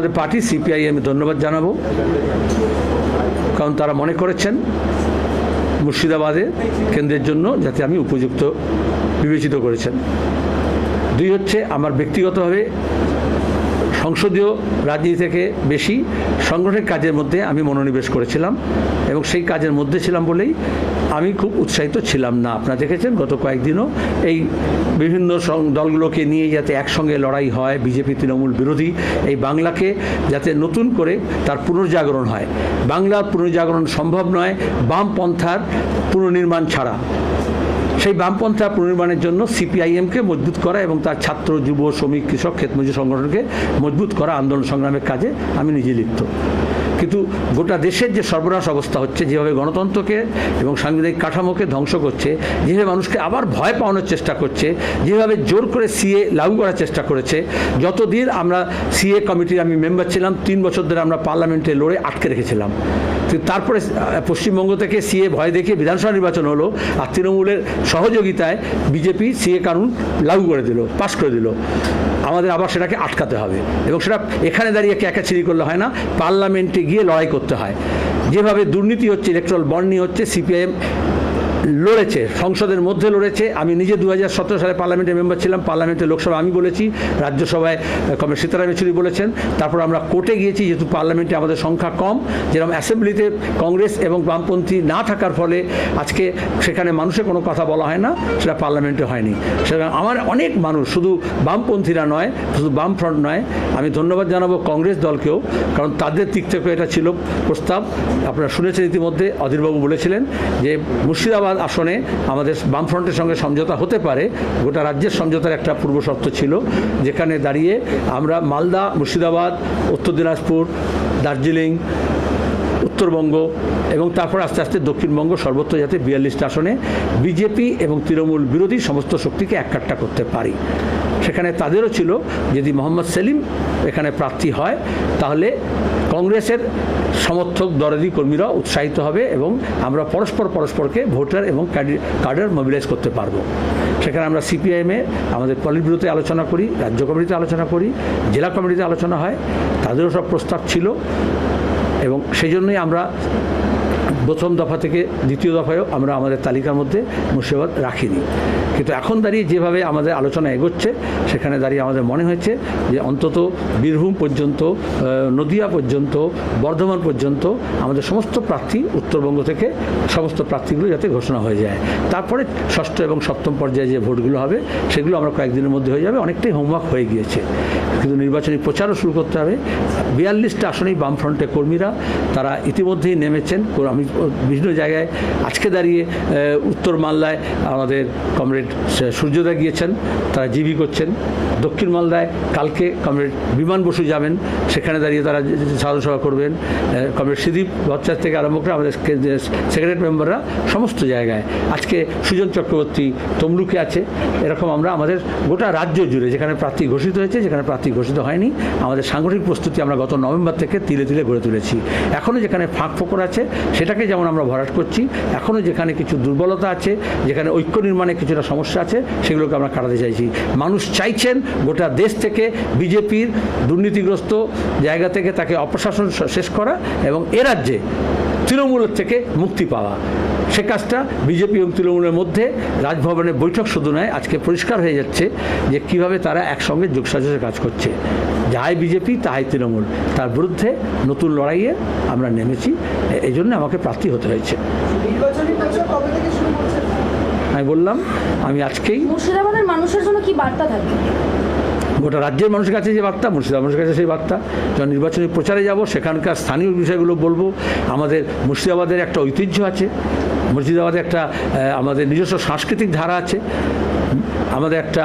আমাদের party CPIM ধন্যবাদ জানাবো, কারণ তারা মনে করেছেন মুর্শিদাবাদে কেন্দ্রের জন্য যাতে আমি উপযুক্ত বিবেচিত করেছেন। দুই হচ্ছে আমার ব্যক্তিগতভাবে সংসদীয় রাজনীতি থেকে বেশি সাংগঠনিক কাজের মধ্যে আমি মনোনিবেশ করেছিলাম এবং সেই কাজের মধ্যে ছিলাম বলেই আমি খুব উৎসাহিত ছিলাম না। আপনারা দেখেছেন গত কয়েকদিনও এই বিভিন্ন দলগুলোকে নিয়ে যাতে একসঙ্গে লড়াই হয়, বিজেপি তৃণমূল বিরোধী এই বাংলাকে যাতে নতুন করে তার পুনর্জাগরণ হয়। বাংলার পুনর্জাগরণ সম্ভব নয় বামপন্থার পুনর্নির্মাণ ছাড়া। সেই বামপন্থা পুনর্নির্মাণের জন্য সিপিআইএমকে মজবুত করা এবং তার ছাত্র, যুব, শ্রমিক, কৃষক, ক্ষেতমজুর সংগঠনকে মজবুত করা আন্দোলন সংগ্রামের কাজে আমি নিজে লিপ্ত। কিন্তু গোটা দেশের যে সর্বনাশ অবস্থা হচ্ছে, যেভাবে গণতন্ত্রকে এবং সাংবিধানিক কাঠামোকে ধ্বংস করছে, যেভাবে মানুষকে আবার ভয় পাওয়ানোর চেষ্টা করছে, যেভাবে জোর করে সিএ লাগু করার চেষ্টা করেছে। যতদিন আমরা সিএ কমিটির আমি মেম্বার ছিলাম, 3 বছর ধরে আমরা পার্লামেন্টে লড়ে আটকে রেখেছিলাম। তারপরে পশ্চিমবঙ্গ থেকে সিএ ভয় দেখিয়ে বিধানসভা নির্বাচন হলো, আর তৃণমূলের সহযোগিতায় বিজেপি সিএ কানুন লাগু করে দিল, পাস করে দিল। আমাদের আবার সেটাকে আটকাতে হবে এবং সেটা এখানে দাঁড়িয়ে একাছিরি করলে হয় না, পার্লামেন্টে গিয়ে লড়াই করতে হয়। যেভাবে দুর্নীতি হচ্ছে, ইলেকট্রাল বন্ড নিয়ে হচ্ছে, সিপিআইএম লড়েছে, সংসদের মধ্যে লড়েছে। আমি নিজে 2017 সালে পার্লামেন্টের মেম্বার ছিলাম, পার্লামেন্টে লোকসভা আমি বলেছি, রাজ্যসভায় কমরেড সীতারাম ইয়েচুরি বলেছেন। তারপর আমরা কোর্টে গিয়েছি, যেহেতু পার্লামেন্টে আমাদের সংখ্যা কম, যেরকম অ্যাসেম্বলিতে কংগ্রেস এবং বামপন্থী না থাকার ফলে আজকে সেখানে মানুষের কোনো কথা বলা হয় না, সেটা পার্লামেন্টে হয়নি। সেটা আমার অনেক মানুষ, শুধু বামপন্থীরা নয়, শুধু বামফ্রন্ট নয়, আমি ধন্যবাদ জানাবো কংগ্রেস দলকেও, কারণ তাদের দিক থেকে এটা ছিল প্রস্তাব। আপনারা শুনেছেন ইতিমধ্যে অধীরবাবু বলেছিলেন যে মুর্শিদাবাদ আসনে আমাদের বামফ্রন্টের সঙ্গে সমঝোতা হতে পারে। গোটা রাজ্যের সমঝোতার একটা পূর্ব শর্ত ছিল, যেখানে দাঁড়িয়ে আমরা মালদা, মুর্শিদাবাদ, উত্তর দিনাজপুর, দার্জিলিং, উত্তরবঙ্গ এবং তারপর আস্তে আস্তে দক্ষিণবঙ্গ সর্বত্র যাতে 42টা আসনে বিজেপি এবং তৃণমূল বিরোধী সমস্ত শক্তিকে এককাট্টা করতে পারি। সেখানে তাদেরও ছিল যদি মোহাম্মদ সেলিম এখানে প্রার্থী হয় তাহলে কংগ্রেসের সমর্থক দরদি কর্মীরা উৎসাহিত হবে এবং আমরা পরস্পরকে ভোটার এবং কাডার মোবিলাইজ করতে পারবো। সেখানে আমরা সিপিআইএমে আমাদের পলিট ব্যুরোতে আলোচনা করি, রাজ্য কমিটিতে আলোচনা করি, জেলা কমিটিতে আলোচনা হয়, তাদেরও সব প্রস্তাব ছিল এবং সেই জন্যই আমরা প্রথম দফা থেকে দ্বিতীয় দফায়ও আমরা আমাদের তালিকার মধ্যে মুর্শিদাবাদ রাখিনি। কিন্তু এখন দাঁড়িয়ে যেভাবে আমাদের আলোচনা এগোচ্ছে, সেখানে দাঁড়িয়ে আমাদের মনে হয়েছে যে অন্তত বীরভূম পর্যন্ত, নদিয়া পর্যন্ত, বর্ধমান পর্যন্ত আমাদের সমস্ত প্রার্থী, উত্তরবঙ্গ থেকে সমস্ত প্রার্থীগুলো যাতে ঘোষণা হয়ে যায়। তারপরে ষষ্ঠ এবং সপ্তম পর্যায়ে যে ভোটগুলো হবে সেগুলো আমরা কয়েকদিনের মধ্যে হয়ে যাবে। অনেকটাই হোমওয়ার্ক হয়ে গিয়েছে, কিন্তু নির্বাচনী প্রচারও শুরু করতে হবে। 42টা আসনেই বামফ্রন্টের কর্মীরা তারা ইতিমধ্যেই নেমেছেন। আমি বিভিন্ন জায়গায় আজকে দাঁড়িয়ে উত্তর মালদায় আমাদের কমরেড সূর্যদা গিয়েছেন, তারা জিবি করছেন। দক্ষিণ মালদায় কালকে কমরেড বিমান বসু যাবেন, সেখানে দাঁড়িয়ে তারা সাধারণ সভা করবেন। কমরেড সুদীপ ভট্টাচার্য থেকে আরম্ভ করে আমাদের সেক্রেটারি মেম্বাররা সমস্ত জায়গায়। আজকে সুজন চক্রবর্তী তমলুকে আছে। এরকম আমরা আমাদের গোটা রাজ্য জুড়ে যেখানে প্রার্থী ঘোষিত হয়েছে, যেখানে প্রার্থী ঘোষিত হয়নি, আমাদের সাংগঠনিক প্রস্তুতি আমরা গত নভেম্বর থেকে তিলে তিলে গড়ে তুলেছি। এখনও যেখানে ফাঁক ফোকর আছে সেটাকে যেমন আমরা ভরাট করছি, এখনও যেখানে কিছু দুর্বলতা আছে, যেখানে ঐক্য নির্মাণে কিছুটা সমস্যা আছে, সেগুলোকে আমরা কাটাতে চাইছি। মানুষ চাইছেন গোটা দেশ থেকে বিজেপির দুর্নীতিগ্রস্ত জায়গা থেকে তাকে অপশাসন শেষ করা এবং এ রাজ্যে তৃণমূলের থেকে মুক্তি পাওয়া। সে কাজটা বিজেপি এবং তৃণমূলের মধ্যে রাজভবনের বৈঠক শুধু নয়, আজকে পরিষ্কার হয়ে যাচ্ছে যে কীভাবে তারা একসঙ্গে যোগসাজশে কাজ করছে। যাহাই বিজেপি তাহাই তৃণমূল, তার বিরুদ্ধে নতুন লড়াইয়ে আমরা নেমেছি। এই জন্য আমাকে প্রার্থী হতে হয়েছে। আমি বললাম আমি আজকেই মুর্শিদাবাদের মানুষের জন্য কি বার্তা থাকবে? গোটা রাজ্যের মানুষের কাছে যে বার্তা, মুর্শিদাবাদ মানুষের কাছে সেই বার্তা। যখন নির্বাচনী প্রচারে যাব সেখানকার স্থানীয় বিষয়গুলো বলবো। আমাদের মুর্শিদাবাদের একটা ঐতিহ্য আছে, মুর্শিদাবাদে একটা আমাদের নিজস্ব সাংস্কৃতিক ধারা আছে, আমাদের একটা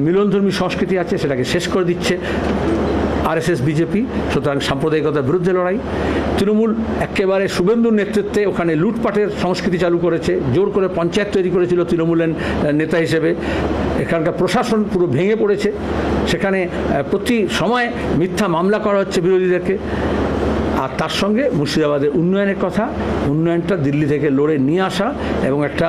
মিলনধর্মী সংস্কৃতি আছে, সেটাকে শেষ করে দিচ্ছে আরএসএস বিজেপি। সুতরাং সাম্প্রদায়িকতার বিরুদ্ধে লড়াই। তৃণমূল একেবারে শুভেন্দুর নেতৃত্বে ওখানে লুটপাটের সংস্কৃতি চালু করেছে, জোর করে পঞ্চায়েত তৈরি করেছিল তৃণমূলের নেতা হিসেবে। এখানকার প্রশাসন পুরো ভেঙে পড়েছে, সেখানে প্রতি সময় মিথ্যা মামলা করা হচ্ছে বিরোধীদেরকে। আর তার সঙ্গে মুর্শিদাবাদের উন্নয়নের কথা, উন্নয়নটা দিল্লি থেকে লড়ে নিয়ে আসা এবং একটা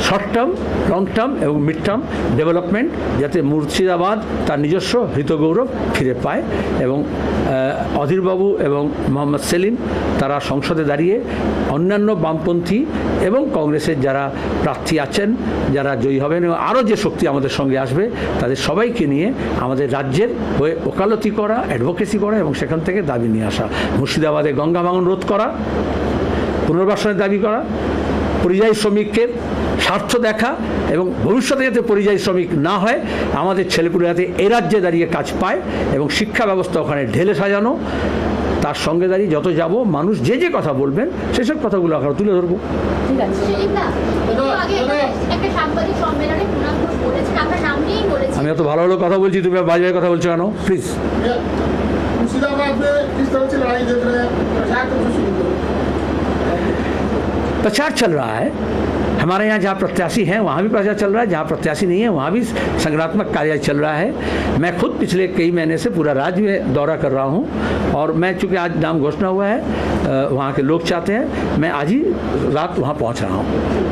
শর্ট টার্ম, লং টার্ম এবং মিড টার্ম ডেভেলপমেন্ট, যাতে মুর্শিদাবাদ তার নিজস্ব হৃতগৌরব ফিরে পায়। এবং অধীরবাবু এবং মোহাম্মদ সেলিম তারা সংসদে দাঁড়িয়ে অন্যান্য বামপন্থী এবং কংগ্রেসের যারা প্রার্থী আছেন, যারা জয়ী হবেন এবং আরও যে শক্তি আমাদের সঙ্গে আসবে, তাদের সবাইকে নিয়ে আমাদের রাজ্যের হয়ে ওকালতি করা, অ্যাডভোকেসি করা এবং সেখান থেকে দাবি নিয়ে আসা। মুর্শিদাবাদে গঙ্গা ভাঙন রোধ করা, পুনর্বাসনের দাবি করা, পরিযায়ী শ্রমিকের স্বার্থ দেখা এবং ভবিষ্যতে যাতে পরিযায়ী শ্রমিক না হয়, আমাদের ছেলেপুলে যাতে এ রাজ্যে দাঁড়িয়ে কাজ পায় এবং শিক্ষা ব্যবস্থা ওখানে ঢেলে সাজানো। তার সঙ্গে দাঁড়িয়ে যত যাব মানুষ যে যে কথা বলবেন সেসব কথাগুলো আমরা তুলে ধরবো। ঠিক আছে। আমি এত ভালো ভালো কথা বলছি, তুমি বাজে কথা বলছো কেন? প্লিজ। मुर्शिदाबाद में किस तरह से लड़ाई देख रहे हैं, प्रचार कब से शुरू करें? प्रचार चल रहा है हमारे यहाँ, जहाँ प्रत्याशी हैं वहाँ भी प्रचार चल रहा है, जहाँ प्रत्याशी नहीं है वहाँ भी संगठनात्मक कार्य चल रहा है। मैं खुद पिछले कई महीने से पूरा राज्य में दौरा कर रहा हूँ और मैं चूँकि आज नाम घोषणा हुआ है, वहाँ के लोग चाहते हैं, मैं आज ही रात वहाँ पहुँच रहा हूँ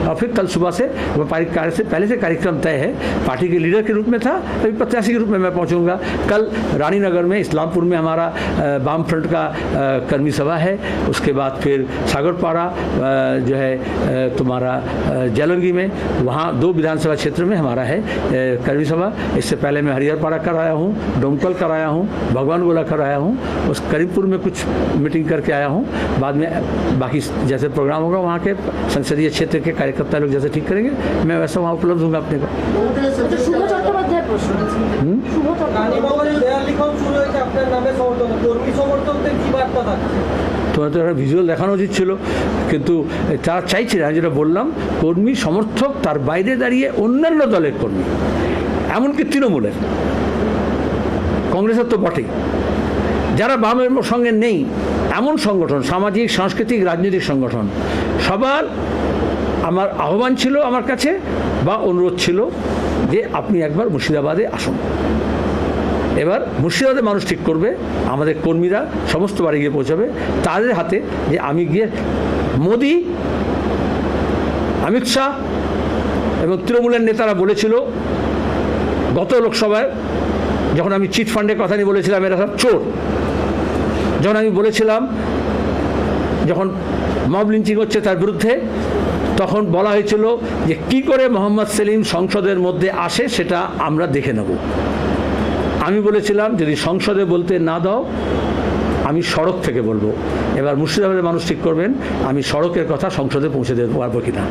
और फिर कल सुबह से व्यापारिक कार्य से पहले से कार्यक्रम तय है। पार्टी के लीडर के रूप में था, अभी प्रत्याशी के रूप में मैं पहुँचूँगा। कल रानीनगर में, इस्लामपुर में हमारा वाम फ्रंट का कर्मी सभा है। उसके बाद फिर सागरपाड़ा जो है तुम्हारा जालंगी में, वहाँ 2 विधानसभा क्षेत्र में हमारा है कर्मी सभा। इससे पहले मैं हरिहरपाड़ा कराया हूँ, डोमकल कराया हूँ, भगवान गोला कराया हूँ, उस करीमपुर में कुछ मीटिंग करके आया हूँ। बाद में बाकी जैसे प्रोग्राम होगा वहाँ के संसदीय क्षेत्र के कार्यकर्ता लोग जैसे ठीक करेंगे, मैं वैसा वहाँ उपलब्ध हूँ अपने को। আচ্ছা, শুভ চট্টোপাধ্যায়ের প্রশ্ন আছে। শুভ চট্টোপাধ্যায় দেয়াল লিখন শুরু হয়েছে আপনার নামে সমর্থন, কর্মী সমর্থকদের কি বার্তা থাকছে? তোমার তো একটা ভিজুয়াল দেখানো উচিত ছিল, কিন্তু তারা চাইছে না। যেটা বললাম, কর্মী সমর্থক তার বাইরে দাঁড়িয়ে অন্যান্য দলের কর্মী, এমনকি তৃণমূলের, কংগ্রেসের তো বটেই, যারা বামের সঙ্গে নেই এমন সংগঠন, সামাজিক, সাংস্কৃতিক, রাজনৈতিক সংগঠন, সবার আমার আহ্বান ছিল আমার কাছে বা অনুরোধ ছিল যে আপনি একবার মুর্শিদাবাদে আসুন। এবার মুর্শিদাবাদে মানুষ ঠিক করবে, আমাদের কর্মীরা সমস্ত বাড়ি গিয়ে পৌঁছাবে তাদের হাতে, যে আমি গিয়ে মোদি, অমিত শাহ এবং তৃণমূলের নেতারা বলেছিল গত লোকসভায়, যখন আমি চিট ফান্ডের কথা নিয়ে বলেছিলাম এরা সব চোর, যখন আমি বলেছিলাম যখন মব লিঞ্চিং হচ্ছে তার বিরুদ্ধে, তখন বলা হয়েছিল যে কি করে মোহাম্মদ সেলিম সংসদের মধ্যে আসে সেটা আমরা দেখে নেব। আমি বলেছিলাম যদি সংসদে বলতে না দাও আমি সড়ক থেকে বলবো। এবার মুর্শিদাবাদের মানুষ ঠিক করবেন আমি সড়কের কথা সংসদে পৌঁছে দিতে পারবো কিনা।